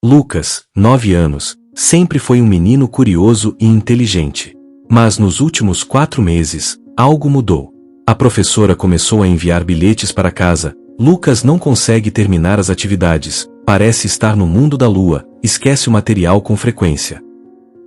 Lucas, 9 anos, sempre foi um menino curioso e inteligente. Mas nos últimos 4 meses, algo mudou. A professora começou a enviar bilhetes para casa. Lucas não consegue terminar as atividades, parece estar no mundo da lua, esquece o material com frequência.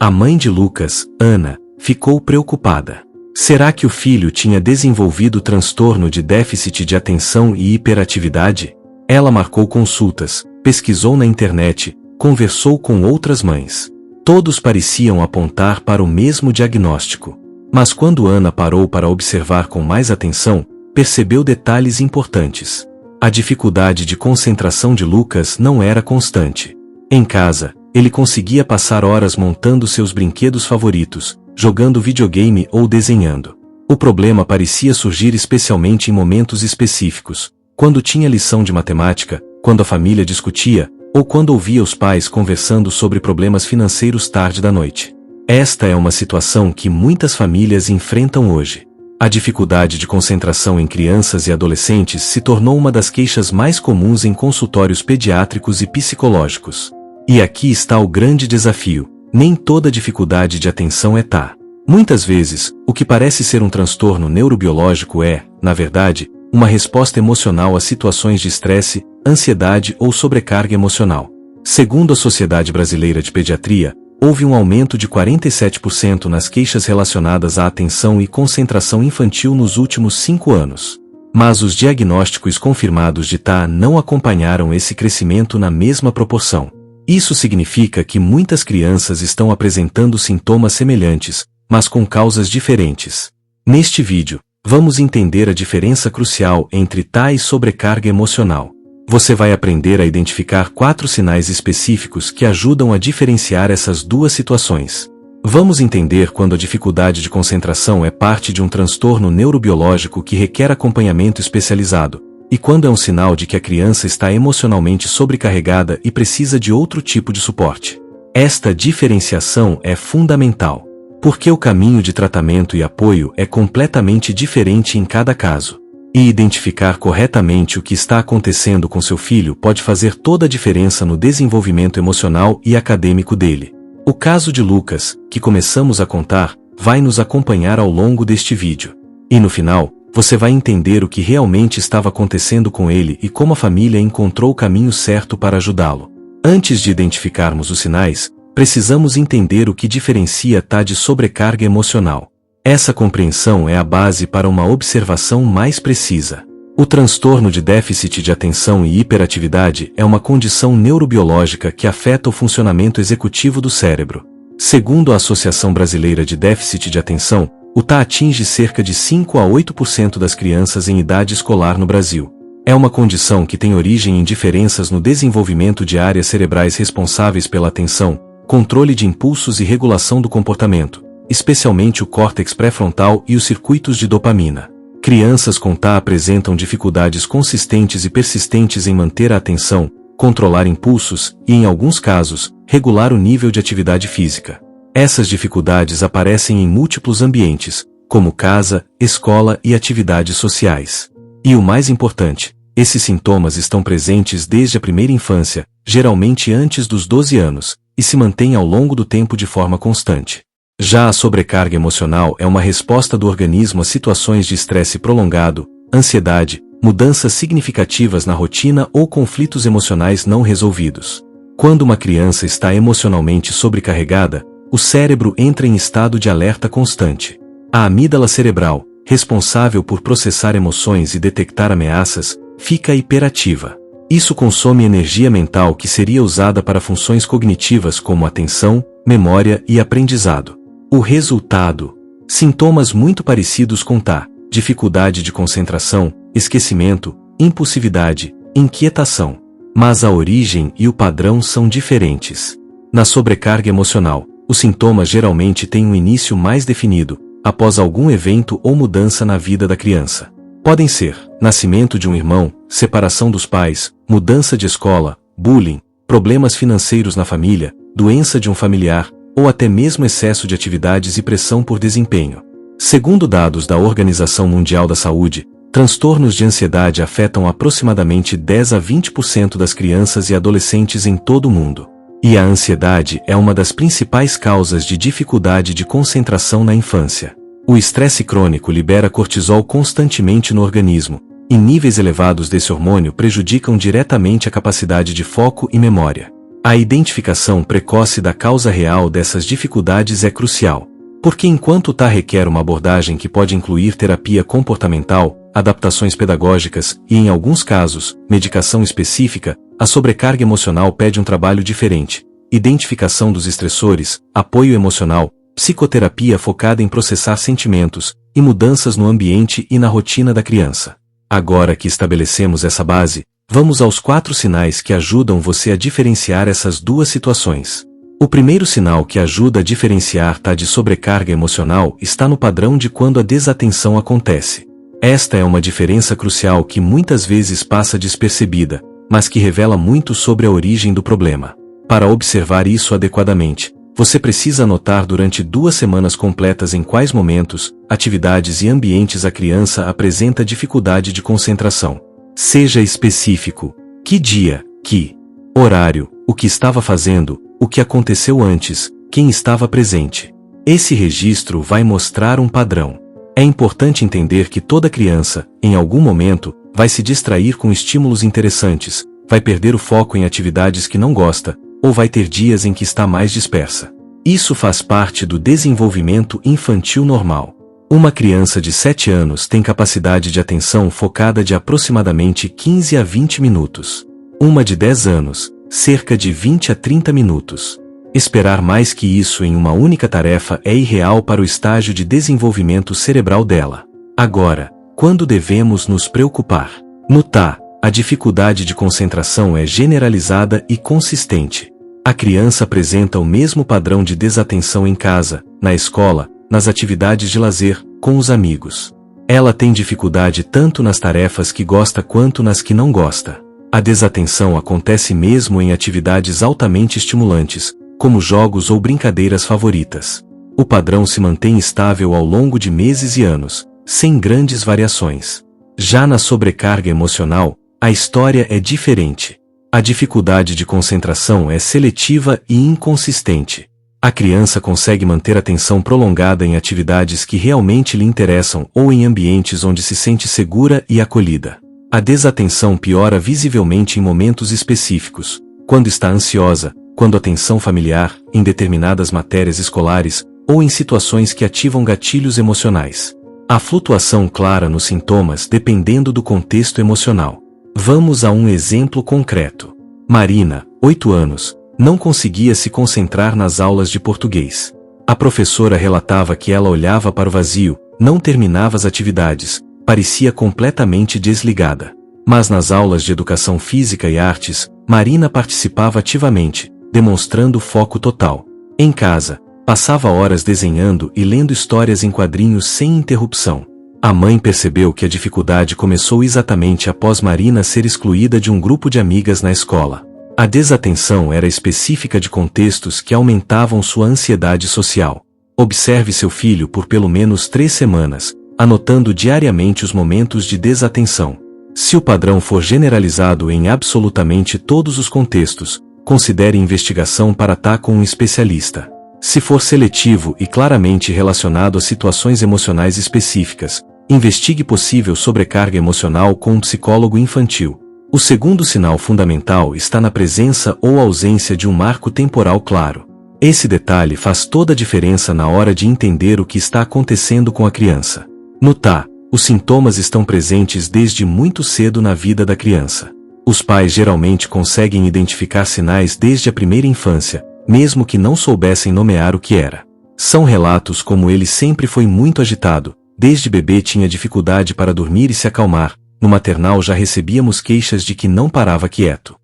A mãe de Lucas, Ana, ficou preocupada. Será que o filho tinha desenvolvido transtorno de déficit de atenção e hiperatividade? Ela marcou consultas, pesquisou na internet, conversou com outras mães. Todos pareciam apontar para o mesmo diagnóstico. Mas quando Ana parou para observar com mais atenção, percebeu detalhes importantes. A dificuldade de concentração de Lucas não era constante. Em casa, ele conseguia passar horas montando seus brinquedos favoritos, jogando videogame ou desenhando. O problema parecia surgir especialmente em momentos específicos, quando tinha lição de matemática, quando a família discutia, ou quando ouvia os pais conversando sobre problemas financeiros tarde da noite. Esta é uma situação que muitas famílias enfrentam hoje. A dificuldade de concentração em crianças e adolescentes se tornou uma das queixas mais comuns em consultórios pediátricos e psicológicos. E aqui está o grande desafio: nem toda dificuldade de atenção é TAA. Muitas vezes, o que parece ser um transtorno neurobiológico é, na verdade, uma resposta emocional a situações de estresse, ansiedade ou sobrecarga emocional. Segundo a Sociedade Brasileira de Pediatria, houve um aumento de 47% nas queixas relacionadas à atenção e concentração infantil nos últimos 5 anos. Mas os diagnósticos confirmados de TAA não acompanharam esse crescimento na mesma proporção. Isso significa que muitas crianças estão apresentando sintomas semelhantes, mas com causas diferentes. Neste vídeo, vamos entender a diferença crucial entre TAA e sobrecarga emocional. Você vai aprender a identificar 4 sinais específicos que ajudam a diferenciar essas duas situações. Vamos entender quando a dificuldade de concentração é parte de um transtorno neurobiológico que requer acompanhamento especializado, e quando é um sinal de que a criança está emocionalmente sobrecarregada e precisa de outro tipo de suporte. Esta diferenciação é fundamental, porque o caminho de tratamento e apoio é completamente diferente em cada caso. E identificar corretamente o que está acontecendo com seu filho pode fazer toda a diferença no desenvolvimento emocional e acadêmico dele. O caso de Lucas, que começamos a contar, vai nos acompanhar ao longo deste vídeo. E no final, você vai entender o que realmente estava acontecendo com ele e como a família encontrou o caminho certo para ajudá-lo. Antes de identificarmos os sinais, precisamos entender o que diferencia TAA de sobrecarga emocional. Essa compreensão é a base para uma observação mais precisa. O transtorno de déficit de atenção e hiperatividade é uma condição neurobiológica que afeta o funcionamento executivo do cérebro. Segundo a Associação Brasileira de Déficit de Atenção, o TAA atinge cerca de 5 a 8% das crianças em idade escolar no Brasil. É uma condição que tem origem em diferenças no desenvolvimento de áreas cerebrais responsáveis pela atenção, controle de impulsos e regulação do comportamento, especialmente o córtex pré-frontal e os circuitos de dopamina. Crianças com TAA apresentam dificuldades consistentes e persistentes em manter a atenção, controlar impulsos e, em alguns casos, regular o nível de atividade física. Essas dificuldades aparecem em múltiplos ambientes, como casa, escola e atividades sociais. E o mais importante, esses sintomas estão presentes desde a primeira infância, geralmente antes dos 12 anos, e se mantêm ao longo do tempo de forma constante. Já a sobrecarga emocional é uma resposta do organismo a situações de estresse prolongado, ansiedade, mudanças significativas na rotina ou conflitos emocionais não resolvidos. Quando uma criança está emocionalmente sobrecarregada, o cérebro entra em estado de alerta constante. A amígdala cerebral, responsável por processar emoções e detectar ameaças, fica hiperativa. Isso consome energia mental que seria usada para funções cognitivas como atenção, memória e aprendizado. O resultado: sintomas muito parecidos com TAA, dificuldade de concentração, esquecimento, impulsividade, inquietação. Mas a origem e o padrão são diferentes. Na sobrecarga emocional, os sintomas geralmente têm um início mais definido, após algum evento ou mudança na vida da criança. Podem ser nascimento de um irmão, separação dos pais, mudança de escola, bullying, problemas financeiros na família, doença de um familiar, ou até mesmo excesso de atividades e pressão por desempenho. Segundo dados da Organização Mundial da Saúde, transtornos de ansiedade afetam aproximadamente 10 a 20% das crianças e adolescentes em todo o mundo. E a ansiedade é uma das principais causas de dificuldade de concentração na infância. O estresse crônico libera cortisol constantemente no organismo, e níveis elevados desse hormônio prejudicam diretamente a capacidade de foco e memória. A identificação precoce da causa real dessas dificuldades é crucial, porque enquanto TA requer uma abordagem que pode incluir terapia comportamental, adaptações pedagógicas e, em alguns casos, medicação específica, a sobrecarga emocional pede um trabalho diferente: identificação dos estressores, apoio emocional, psicoterapia focada em processar sentimentos e mudanças no ambiente e na rotina da criança. Agora que estabelecemos essa base, vamos aos 4 sinais que ajudam você a diferenciar essas duas situações. O primeiro sinal que ajuda a diferenciar TA de sobrecarga emocional está no padrão de quando a desatenção acontece. Esta é uma diferença crucial que muitas vezes passa despercebida, mas que revela muito sobre a origem do problema. Para observar isso adequadamente, você precisa anotar durante 2 semanas completas em quais momentos, atividades e ambientes a criança apresenta dificuldade de concentração. Seja específico: que dia, que horário, o que estava fazendo, o que aconteceu antes, quem estava presente. Esse registro vai mostrar um padrão. É importante entender que toda criança, em algum momento, vai se distrair com estímulos interessantes, vai perder o foco em atividades que não gosta, ou vai ter dias em que está mais dispersa. Isso faz parte do desenvolvimento infantil normal. Uma criança de 7 anos tem capacidade de atenção focada de aproximadamente 15 a 20 minutos. Uma de 10 anos, cerca de 20 a 30 minutos. Esperar mais que isso em uma única tarefa é irreal para o estágio de desenvolvimento cerebral dela. Agora, quando devemos nos preocupar? No TA, a dificuldade de concentração é generalizada e consistente. A criança apresenta o mesmo padrão de desatenção em casa, na escola, nas atividades de lazer, com os amigos. Ela tem dificuldade tanto nas tarefas que gosta quanto nas que não gosta. A desatenção acontece mesmo em atividades altamente estimulantes, como jogos ou brincadeiras favoritas. O padrão se mantém estável ao longo de meses e anos, sem grandes variações. Já na sobrecarga emocional, a história é diferente. A dificuldade de concentração é seletiva e inconsistente. A criança consegue manter atenção prolongada em atividades que realmente lhe interessam ou em ambientes onde se sente segura e acolhida. A desatenção piora visivelmente em momentos específicos, quando está ansiosa, quando a tensão familiar, em determinadas matérias escolares, ou em situações que ativam gatilhos emocionais. Há flutuação clara nos sintomas dependendo do contexto emocional. Vamos a um exemplo concreto. Marina, 8 anos, não conseguia se concentrar nas aulas de português. A professora relatava que ela olhava para o vazio, não terminava as atividades, parecia completamente desligada. Mas nas aulas de educação física e artes, Marina participava ativamente, demonstrando foco total. Em casa, passava horas desenhando e lendo histórias em quadrinhos sem interrupção. A mãe percebeu que a dificuldade começou exatamente após Marina ser excluída de um grupo de amigas na escola. A desatenção era específica de contextos que aumentavam sua ansiedade social. Observe seu filho por pelo menos 3 semanas, anotando diariamente os momentos de desatenção. Se o padrão for generalizado em absolutamente todos os contextos, considere investigação para TA com um especialista. Se for seletivo e claramente relacionado a situações emocionais específicas, investigue possível sobrecarga emocional com um psicólogo infantil. O segundo sinal fundamental está na presença ou ausência de um marco temporal claro. Esse detalhe faz toda a diferença na hora de entender o que está acontecendo com a criança. No TA, os sintomas estão presentes desde muito cedo na vida da criança. Os pais geralmente conseguem identificar sinais desde a primeira infância, mesmo que não soubessem nomear o que era. São relatos como ele sempre foi muito agitado, desde bebê tinha dificuldade para dormir e se acalmar, no maternal já recebíamos queixas de que não parava quieto.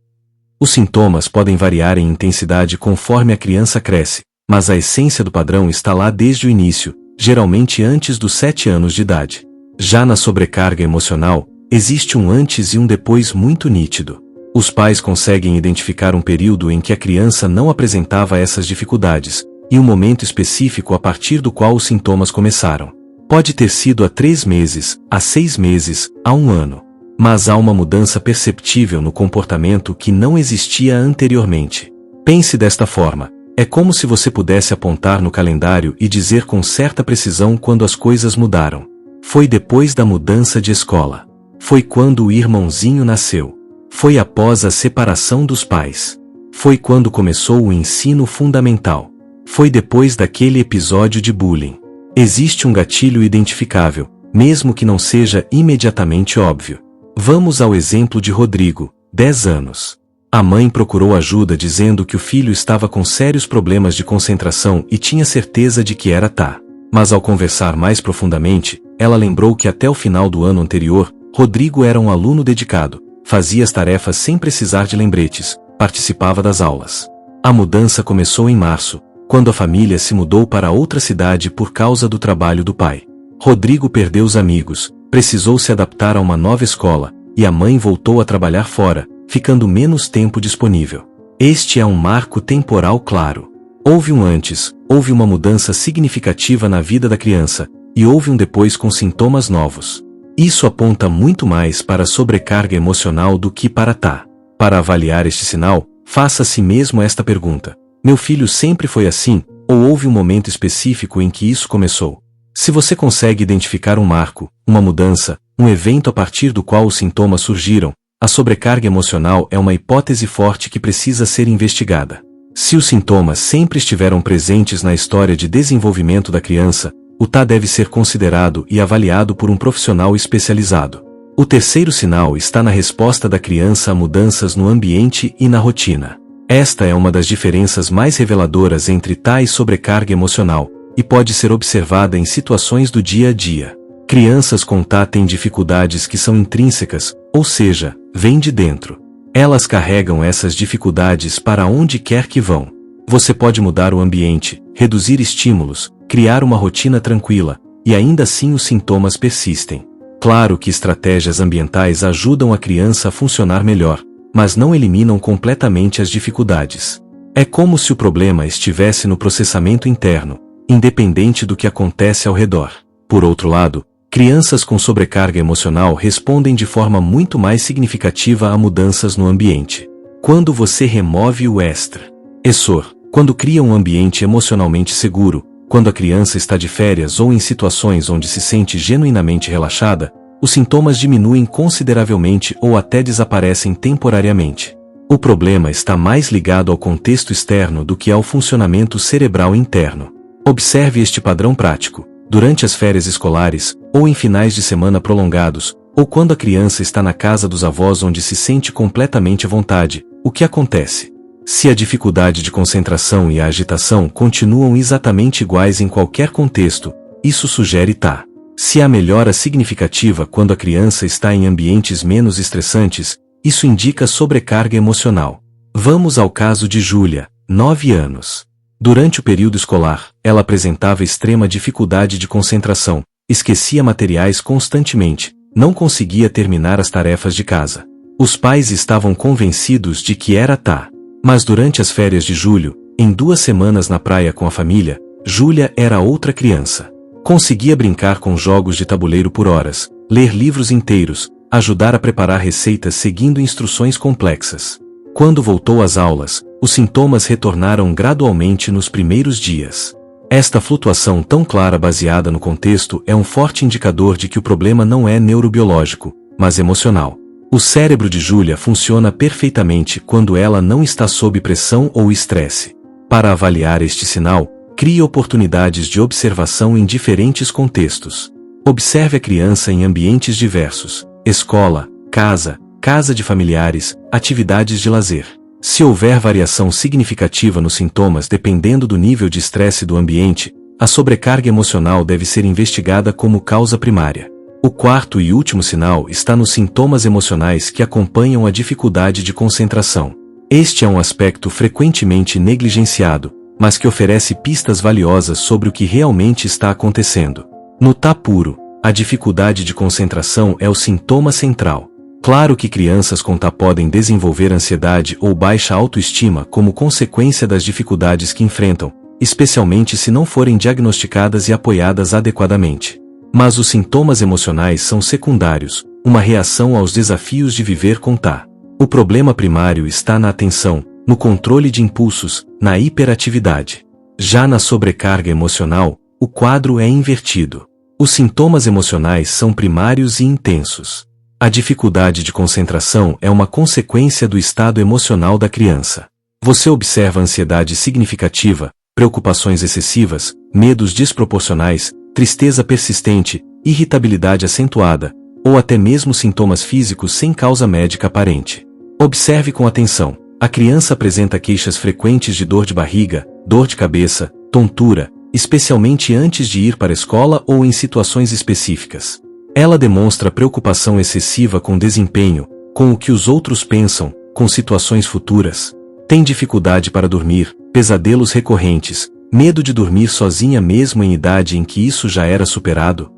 Os sintomas podem variar em intensidade conforme a criança cresce, mas a essência do padrão está lá desde o início, geralmente antes dos 7 anos de idade. Já na sobrecarga emocional, existe um antes e um depois muito nítido. Os pais conseguem identificar um período em que a criança não apresentava essas dificuldades, e um momento específico a partir do qual os sintomas começaram. Pode ter sido há 3 meses, há 6 meses, há 1 ano. Mas há uma mudança perceptível no comportamento que não existia anteriormente. Pense desta forma. É como se você pudesse apontar no calendário e dizer com certa precisão quando as coisas mudaram. Foi depois da mudança de escola. Foi quando o irmãozinho nasceu. Foi após a separação dos pais. Foi quando começou o ensino fundamental. Foi depois daquele episódio de bullying. Existe um gatilho identificável, mesmo que não seja imediatamente óbvio. Vamos ao exemplo de Rodrigo, 10 anos. A mãe procurou ajuda dizendo que o filho estava com sérios problemas de concentração e tinha certeza de que era TAA. Mas ao conversar mais profundamente, ela lembrou que até o final do ano anterior, Rodrigo era um aluno dedicado, fazia as tarefas sem precisar de lembretes, participava das aulas. A mudança começou em março, quando a família se mudou para outra cidade por causa do trabalho do pai. Rodrigo perdeu os amigos, precisou se adaptar a uma nova escola, e a mãe voltou a trabalhar fora, ficando menos tempo disponível. Este é um marco temporal claro. Houve um antes, houve uma mudança significativa na vida da criança, e houve um depois com sintomas novos. Isso aponta muito mais para a sobrecarga emocional do que para TAA. Para avaliar este sinal, faça a si mesmo esta pergunta: meu filho sempre foi assim, ou houve um momento específico em que isso começou? Se você consegue identificar um marco, uma mudança, um evento a partir do qual os sintomas surgiram, a sobrecarga emocional é uma hipótese forte que precisa ser investigada. Se os sintomas sempre estiveram presentes na história de desenvolvimento da criança, o TAA deve ser considerado e avaliado por um profissional especializado. O terceiro sinal está na resposta da criança a mudanças no ambiente e na rotina. Esta é uma das diferenças mais reveladoras entre TAA e sobrecarga emocional, e pode ser observada em situações do dia a dia. Crianças com TAA têm dificuldades que são intrínsecas, ou seja, vêm de dentro. Elas carregam essas dificuldades para onde quer que vão. Você pode mudar o ambiente, reduzir estímulos, criar uma rotina tranquila, e ainda assim os sintomas persistem. Claro que estratégias ambientais ajudam a criança a funcionar melhor, mas não eliminam completamente as dificuldades. É como se o problema estivesse no processamento interno, independente do que acontece ao redor. Por outro lado, crianças com sobrecarga emocional respondem de forma muito mais significativa a mudanças no ambiente. Quando você remove o estressor, quando cria um ambiente emocionalmente seguro, quando a criança está de férias ou em situações onde se sente genuinamente relaxada, os sintomas diminuem consideravelmente ou até desaparecem temporariamente. O problema está mais ligado ao contexto externo do que ao funcionamento cerebral interno. Observe este padrão prático. Durante as férias escolares, ou em finais de semana prolongados, ou quando a criança está na casa dos avós onde se sente completamente à vontade, o que acontece? Se a dificuldade de concentração e a agitação continuam exatamente iguais em qualquer contexto, isso sugere TAA. Se há melhora significativa quando a criança está em ambientes menos estressantes, isso indica sobrecarga emocional. Vamos ao caso de Júlia, 9 anos. Durante o período escolar, ela apresentava extrema dificuldade de concentração, esquecia materiais constantemente, não conseguia terminar as tarefas de casa. Os pais estavam convencidos de que era TAA. Mas durante as férias de julho, em 2 semanas na praia com a família, Júlia era outra criança. Conseguia brincar com jogos de tabuleiro por horas, ler livros inteiros, ajudar a preparar receitas seguindo instruções complexas. Quando voltou às aulas, os sintomas retornaram gradualmente nos primeiros dias. Esta flutuação tão clara baseada no contexto é um forte indicador de que o problema não é neurobiológico, mas emocional. O cérebro de Júlia funciona perfeitamente quando ela não está sob pressão ou estresse. Para avaliar este sinal, crie oportunidades de observação em diferentes contextos. Observe a criança em ambientes diversos: escola, casa de familiares, atividades de lazer. Se houver variação significativa nos sintomas dependendo do nível de estresse do ambiente, a sobrecarga emocional deve ser investigada como causa primária. O quarto e último sinal está nos sintomas emocionais que acompanham a dificuldade de concentração. Este é um aspecto frequentemente negligenciado, mas que oferece pistas valiosas sobre o que realmente está acontecendo. No TAA puro, a dificuldade de concentração é o sintoma central. Claro que crianças com TAA podem desenvolver ansiedade ou baixa autoestima como consequência das dificuldades que enfrentam, especialmente se não forem diagnosticadas e apoiadas adequadamente. Mas os sintomas emocionais são secundários, uma reação aos desafios de viver com TAA. O problema primário está na atenção, no controle de impulsos, na hiperatividade. Já na sobrecarga emocional, o quadro é invertido. Os sintomas emocionais são primários e intensos. A dificuldade de concentração é uma consequência do estado emocional da criança. Você observa ansiedade significativa, preocupações excessivas, medos desproporcionais, tristeza persistente, irritabilidade acentuada, ou até mesmo sintomas físicos sem causa médica aparente. Observe com atenção. A criança apresenta queixas frequentes de dor de barriga, dor de cabeça, tontura, especialmente antes de ir para a escola ou em situações específicas. Ela demonstra preocupação excessiva com desempenho, com o que os outros pensam, com situações futuras. Tem dificuldade para dormir, pesadelos recorrentes, medo de dormir sozinha mesmo em idade em que isso já era superado.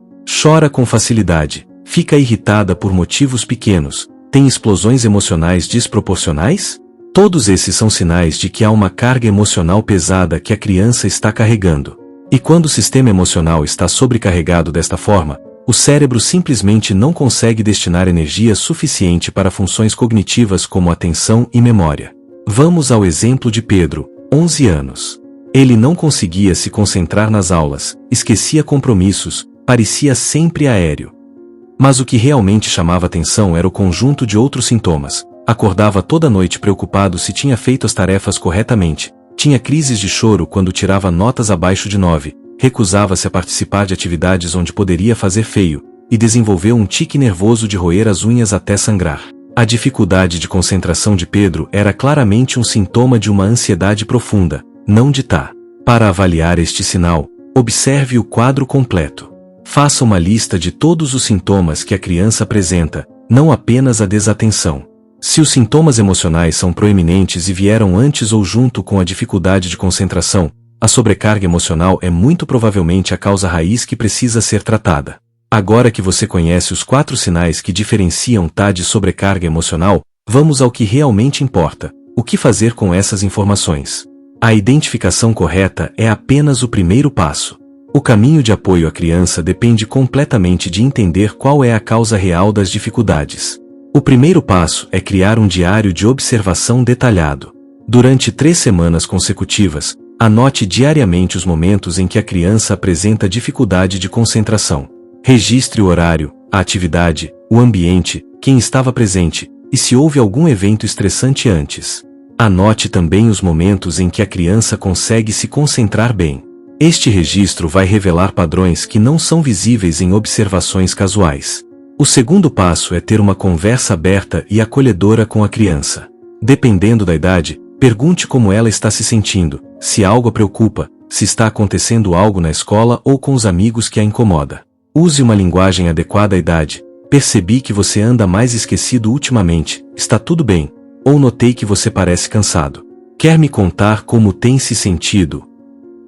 Chora com facilidade, fica irritada por motivos pequenos, tem explosões emocionais desproporcionais? Todos esses são sinais de que há uma carga emocional pesada que a criança está carregando. E quando o sistema emocional está sobrecarregado desta forma, o cérebro simplesmente não consegue destinar energia suficiente para funções cognitivas como atenção e memória. Vamos ao exemplo de Pedro, 11 anos. Ele não conseguia se concentrar nas aulas, esquecia compromissos, parecia sempre aéreo. Mas o que realmente chamava atenção era o conjunto de outros sintomas. Acordava toda noite preocupado se tinha feito as tarefas corretamente, tinha crises de choro quando tirava notas abaixo de 9, recusava-se a participar de atividades onde poderia fazer feio, e desenvolveu um tique nervoso de roer as unhas até sangrar. A dificuldade de concentração de Pedro era claramente um sintoma de uma ansiedade profunda, não de TAA. Para avaliar este sinal, observe o quadro completo. Faça uma lista de todos os sintomas que a criança apresenta, não apenas a desatenção. Se os sintomas emocionais são proeminentes e vieram antes ou junto com a dificuldade de concentração, a sobrecarga emocional é muito provavelmente a causa raiz que precisa ser tratada. Agora que você conhece os 4 sinais que diferenciam TAA de sobrecarga emocional, vamos ao que realmente importa: o que fazer com essas informações. A identificação correta é apenas o primeiro passo. O caminho de apoio à criança depende completamente de entender qual é a causa real das dificuldades. O primeiro passo é criar um diário de observação detalhado. Durante 3 semanas consecutivas, anote diariamente os momentos em que a criança apresenta dificuldade de concentração. Registre o horário, a atividade, o ambiente, quem estava presente, e se houve algum evento estressante antes. Anote também os momentos em que a criança consegue se concentrar bem. Este registro vai revelar padrões que não são visíveis em observações casuais. O segundo passo é ter uma conversa aberta e acolhedora com a criança. Dependendo da idade, pergunte como ela está se sentindo, se algo a preocupa, se está acontecendo algo na escola ou com os amigos que a incomoda. Use uma linguagem adequada à idade. Percebi que você anda mais esquecido ultimamente, está tudo bem? Ou notei que você parece cansado. Quer me contar como tem se sentido?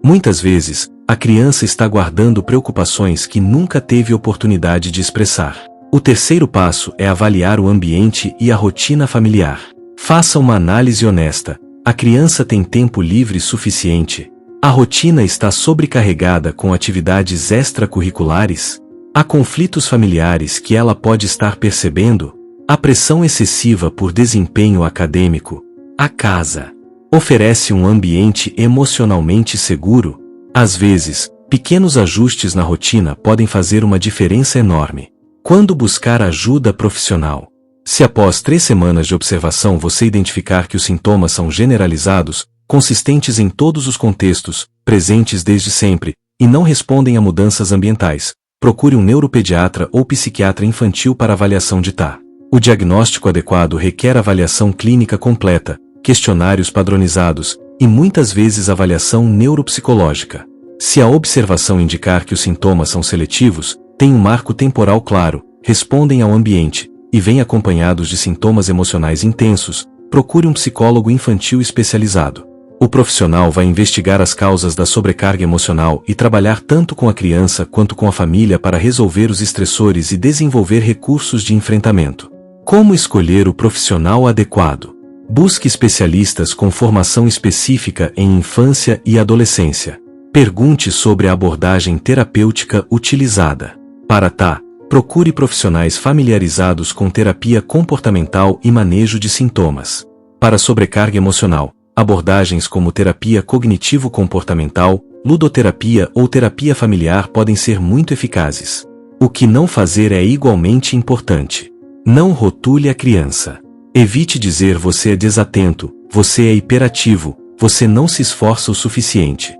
Muitas vezes, a criança está guardando preocupações que nunca teve oportunidade de expressar. O terceiro passo é avaliar o ambiente e a rotina familiar. Faça uma análise honesta. A criança tem tempo livre suficiente? A rotina está sobrecarregada com atividades extracurriculares? Há conflitos familiares que ela pode estar percebendo? A pressão excessiva por desempenho acadêmico? A casa oferece um ambiente emocionalmente seguro? Às vezes, pequenos ajustes na rotina podem fazer uma diferença enorme. Quando buscar ajuda profissional? Se após 3 semanas de observação você identificar que os sintomas são generalizados, consistentes em todos os contextos, presentes desde sempre, e não respondem a mudanças ambientais, procure um neuropediatra ou psiquiatra infantil para avaliação de TAA. O diagnóstico adequado requer avaliação clínica completa, questionários padronizados, e muitas vezes avaliação neuropsicológica. Se a observação indicar que os sintomas são seletivos, tem um marco temporal claro, respondem ao ambiente, e vêm acompanhados de sintomas emocionais intensos, procure um psicólogo infantil especializado. O profissional vai investigar as causas da sobrecarga emocional e trabalhar tanto com a criança quanto com a família para resolver os estressores e desenvolver recursos de enfrentamento. Como escolher o profissional adequado? Busque especialistas com formação específica em infância e adolescência. Pergunte sobre a abordagem terapêutica utilizada. Para TAA, procure profissionais familiarizados com terapia comportamental e manejo de sintomas. Para sobrecarga emocional, abordagens como terapia cognitivo-comportamental, ludoterapia ou terapia familiar podem ser muito eficazes. O que não fazer é igualmente importante. Não rotule a criança. Evite dizer você é desatento, você é hiperativo, você não se esforça o suficiente.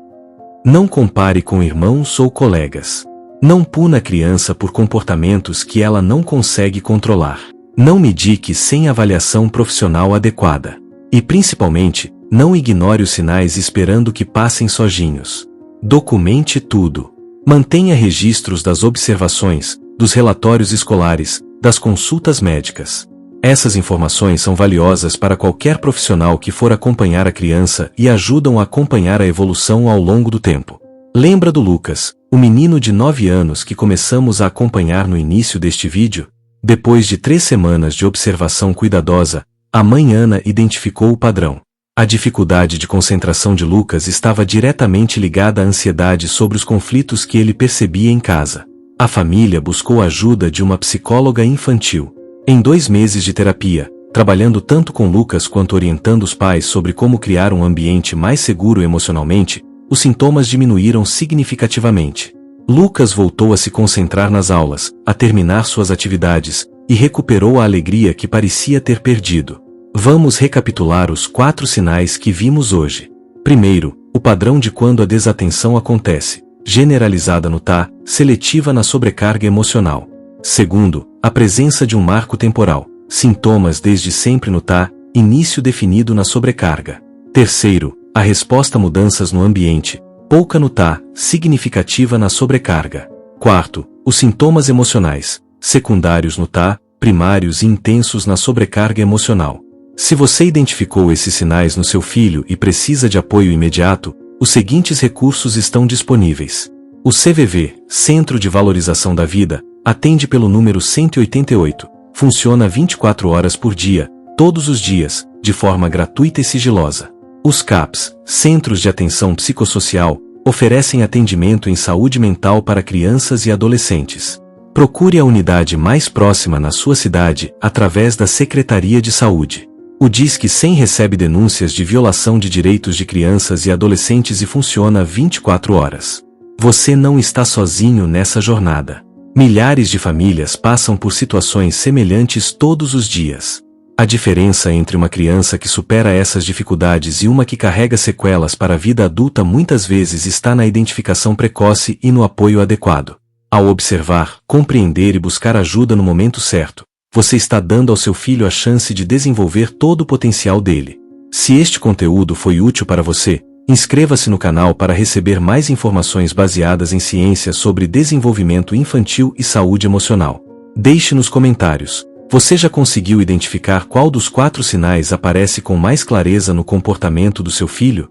Não compare com irmãos ou colegas. Não puna a criança por comportamentos que ela não consegue controlar. Não medique sem avaliação profissional adequada. E principalmente, não ignore os sinais esperando que passem sozinhos. Documente tudo. Mantenha registros das observações, dos relatórios escolares, das consultas médicas. Essas informações são valiosas para qualquer profissional que for acompanhar a criança e ajudam a acompanhar a evolução ao longo do tempo. Lembra do Lucas, o menino de 9 anos que começamos a acompanhar no início deste vídeo? Depois de 3 semanas de observação cuidadosa, a mãe Ana identificou o padrão. A dificuldade de concentração de Lucas estava diretamente ligada à ansiedade sobre os conflitos que ele percebia em casa. A família buscou a ajuda de uma psicóloga infantil. Em 2 meses de terapia, trabalhando tanto com Lucas quanto orientando os pais sobre como criar um ambiente mais seguro emocionalmente, os sintomas diminuíram significativamente. Lucas voltou a se concentrar nas aulas, a terminar suas atividades, e recuperou a alegria que parecia ter perdido. Vamos recapitular os 4 sinais que vimos hoje. Primeiro, o padrão de quando a desatenção acontece, generalizada no TAA, seletiva na sobrecarga emocional. Segundo, a presença de um marco temporal, sintomas desde sempre no TAA, início definido na sobrecarga. Terceiro, a resposta a mudanças no ambiente, pouca no TAA, significativa na sobrecarga. Quarto, os sintomas emocionais, secundários no TAA, primários e intensos na sobrecarga emocional. Se você identificou esses sinais no seu filho e precisa de apoio imediato, os seguintes recursos estão disponíveis. O CVV, Centro de Valorização da Vida, atende pelo número 188, funciona 24 horas por dia, todos os dias, de forma gratuita e sigilosa. Os CAPs, Centros de Atenção Psicossocial, oferecem atendimento em saúde mental para crianças e adolescentes. Procure a unidade mais próxima na sua cidade através da Secretaria de Saúde. O Disque 100 recebe denúncias de violação de direitos de crianças e adolescentes e funciona 24 horas. Você não está sozinho nessa jornada. Milhares de famílias passam por situações semelhantes todos os dias. A diferença entre uma criança que supera essas dificuldades e uma que carrega sequelas para a vida adulta muitas vezes está na identificação precoce e no apoio adequado. Ao observar, compreender e buscar ajuda no momento certo, você está dando ao seu filho a chance de desenvolver todo o potencial dele. Se este conteúdo foi útil para você, inscreva-se no canal para receber mais informações baseadas em ciência sobre desenvolvimento infantil e saúde emocional. Deixe nos comentários. Você já conseguiu identificar qual dos 4 sinais aparece com mais clareza no comportamento do seu filho?